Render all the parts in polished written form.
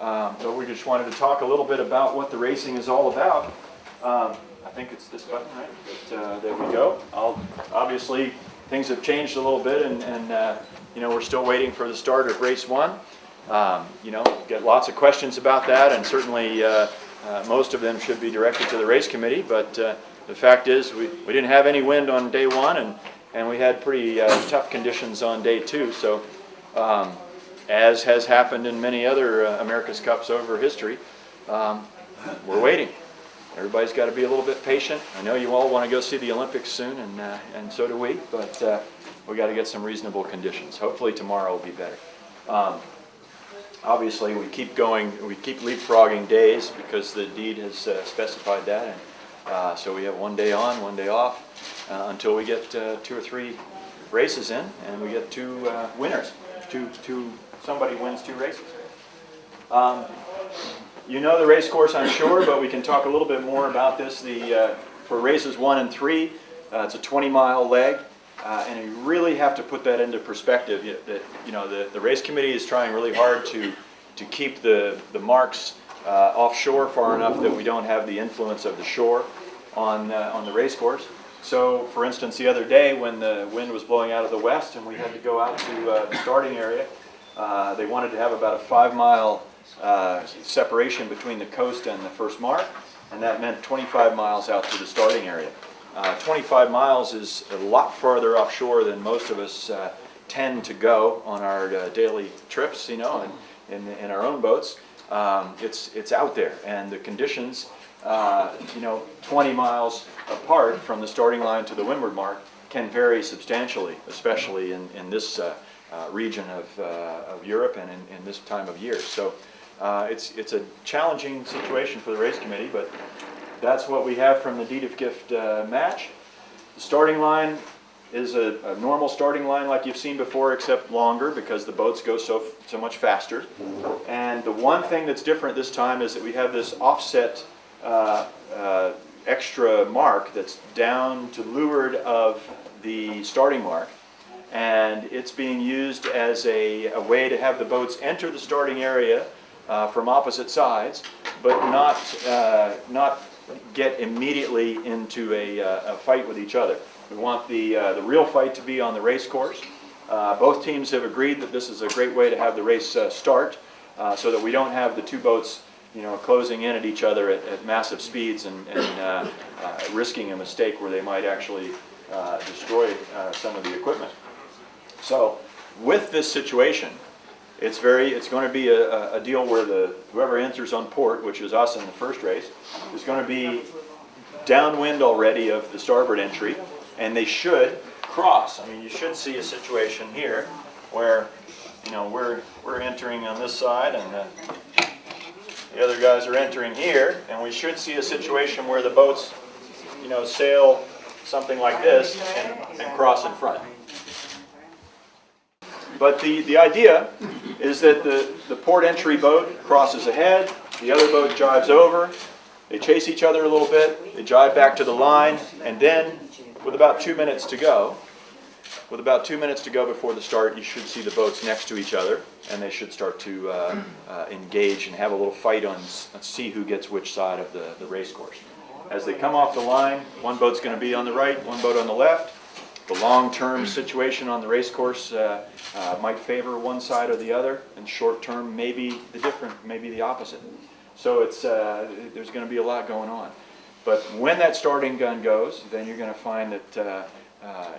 So we just wanted to talk a little bit about what the racing is all about. I think it's this button, right? But, there we go. Obviously, things have changed a little bit, and you know, we're still waiting for the start of race 1. You know, get lots of questions about that, and certainly most of them should be directed to the race committee. But the fact is, we didn't have any wind on day 1, and we had pretty tough conditions on day 2. So, as has happened in many other America's Cups over history, we're waiting. Everybody's got to be a little bit patient. I know you all want to go see the Olympics soon, and so do we, but we got to get some reasonable conditions. Hopefully tomorrow will be better. Obviously, we keep leapfrogging days because the deed has specified that, and so we have 1 day on, 1 day off, until we get 2 or 3 races in, and we get 2 winners. Somebody wins 2 races. You know the race course, I'm sure, but we can talk a little bit more about this. For races 1 and 3, it's a 20-mile leg, and you really have to put that into perspective. The race committee is trying really hard to keep the marks offshore far enough that we don't have the influence of the shore on the race course. So, for instance, the other day when the wind was blowing out of the west and we had to go out to the starting area, they wanted to have about a 5-mile separation between the coast and the first mark, and that meant 25 miles out to the starting area. 25 miles is a lot farther offshore than most of us tend to go on our daily trips, you know, and in our own boats. It's out there, and the conditions, you know, 20 miles apart from the starting line to the windward mark can vary substantially, especially in this region of Europe and in this time of year. So it's a challenging situation for the race committee, but that's what we have from the deed of gift match. The starting line is a normal starting line like you've seen before, except longer because the boats go so much faster. And the one thing that's different this time is that we have this offset extra mark that's down to leeward of the starting mark, and it's being used as a way to have the boats enter the starting area from opposite sides, but not get immediately into a fight with each other. We want the real fight to be on the race course. Both teams have agreed that this is a great way to have the race start, so that we don't have the 2 boats, you know, closing in at each other at massive speeds and risking a mistake where they might actually destroy some of the equipment. So, with this situation, it's going to be a deal where whoever enters on port, which is us in the first race, is going to be downwind already of the starboard entry, and they should cross. I mean, you should see a situation here where, you know, we're entering on this side, and the other guys are entering here, and we should see a situation where the boats, you know, sail something like this and cross in front. But the idea is that the port entry boat crosses ahead, the other boat jives over, they chase each other a little bit, they jive back to the line, and then with about 2 minutes to go, before the start, you should see the boats next to each other, and they should start to engage and have a little fight on see who gets which side of the race course. As they come off the line, one boat's going to be on the right, one boat on the left. The long-term situation on the race course might favor one side or the other, and short-term maybe the opposite. So there's going to be a lot going on. But when that starting gun goes, then you're going to find that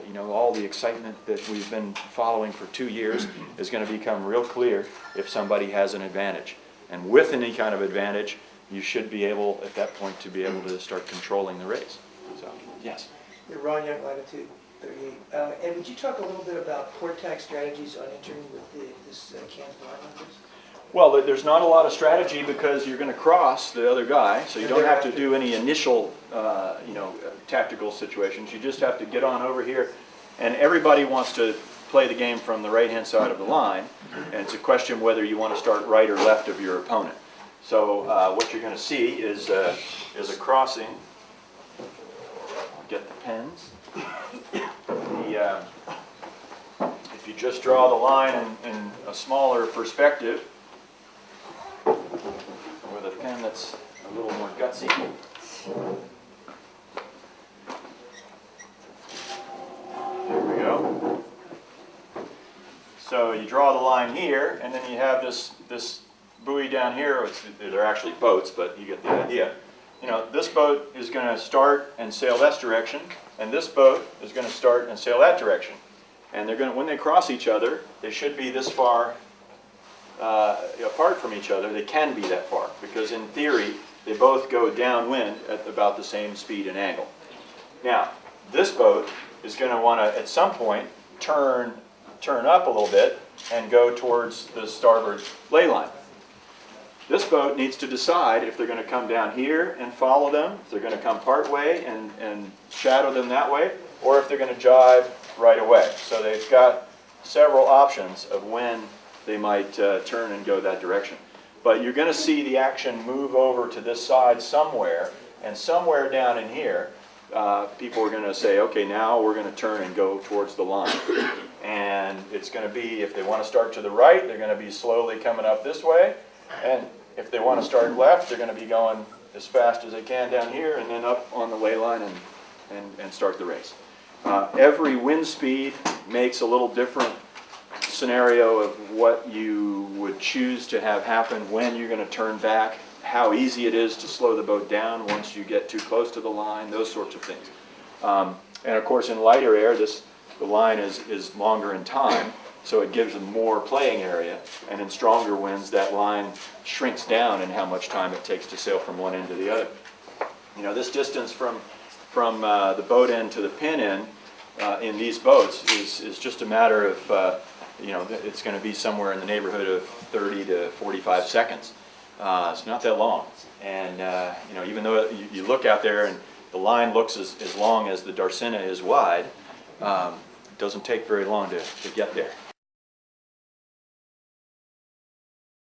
you know, all the excitement that we've been following for 2 years is going to become real clear if somebody has an advantage. And with any kind of advantage, you should be able, at that point, to be able to start controlling the race. So, yes? You're Ron Young, latitude 38. And would you talk a little bit about port tax strategies on entering with this canned line like this? Well, there's not a lot of strategy because you're going to cross the other guy, so you don't have to do any initial, you know, tactical situations. You just have to get on over here, and everybody wants to play the game from the right-hand side of the line, and it's a question whether you want to start right or left of your opponent. So what you're going to see is a crossing. I'll get the pens. If you just draw the line in a smaller perspective, that's a little more gutsy. There we go. So you draw the line here, and then you have this buoy down here. They're actually boats, but you get the idea. You know, this boat is going to start and sail this direction, and this boat is going to start and sail that direction. And they're going to, when they cross each other, they should be this far apart from each other. They can be that far, because in theory, they both go downwind at about the same speed and angle. Now, this boat is going to want to, at some point, turn up a little bit and go towards the starboard ley line. This boat needs to decide if they're going to come down here and follow them, if they're going to come part way and shadow them that way, or if they're going to jibe right away. So they've got several options of when they might turn and go that direction. But you're going to see the action move over to this side somewhere, and somewhere down in here, people are going to say, okay, now we're going to turn and go towards the line. And it's going to be, if they want to start to the right, they're going to be slowly coming up this way. And if they want to start left, they're going to be going as fast as they can down here and then up on the ley line and start the race. Every wind speed makes a little different scenario of what you would choose to have happen when you're going to turn back, how easy it is to slow the boat down once you get too close to the line, those sorts of things. And of course, in lighter air, the line is longer in time, so it gives them more playing area. And in stronger winds, that line shrinks down in how much time it takes to sail from one end to the other. You know, this distance from the boat end to the pin end in these boats is just a matter of, you know, it's going to be somewhere in the neighborhood of 30 to 45 seconds. It's not that long. And, you know, even though you look out there and the line looks as long as the Darsena is wide, it doesn't take very long to get there.